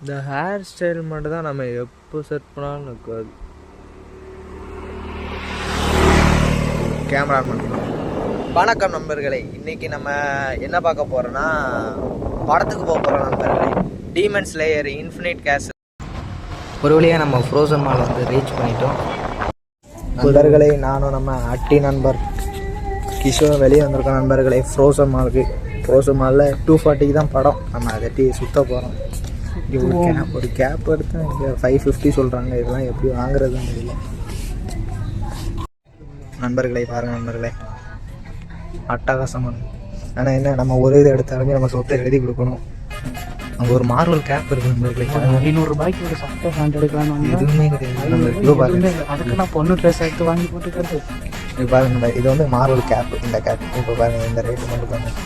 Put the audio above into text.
இந்த hair style மட்டும் தான் நம்ம எப்போ செட் பண்ணாலும் இருக்காது. கேமரா பண்ணலாம். வணக்கம் நண்பர்களே, இன்றைக்கி நம்ம என்ன பார்க்க போகிறோன்னா படத்துக்கு போக போகிறோம் நண்பர்களே. டீமன் ஸ்லேயர் இன்ஃபினிட் கேஸ். ஒரு வழியாக நம்ம ஃப்ரோசன் மால் வந்து ரீச் பண்ணிட்டோம் நண்பர்களே. நானும் நம்ம அட்டி நண்பர் கிஷோர் வெளியே வந்திருக்கோம் நண்பர்களே ஃப்ரோசன் மாலுக்கு. ஃப்ரோசன் மாலில் 240 தான் படம். நம்ம அதை சுற்ற போகிறோம். இங்கே ஒரு கேப் எடுத்தால் இங்கே 550 சொல்கிறாங்க. இதெல்லாம் எப்படி வாங்குறதுன்னு தெரியல நண்பர்களே. பாருங்கள் நண்பர்களே, அட்டகாசமான. ஆனால் என்ன, நம்ம ஒரு இது எடுத்தாலுமே நம்ம சொத்தை எழுதி கொடுக்கணும். அங்கே ஒரு மார்வல் கேப் இருக்குது நண்பர்களே. 500 ரூபாய்க்கு ஒரு சட்டை பேண்ட் எடுக்கலாம்னு எதுவுமே கிடையாது நம்ம. பாருங்க, அதுக்கு நான் பொண்ணு ட்ரெஸ் எடுத்து வாங்கி போட்டுக்கிறது. இது பாருங்க, இது வந்து மார்வல் கேப். இந்த கேப் இப்போ பாருங்கள், இந்த ரேட்டு மட்டும் பாருங்கள்.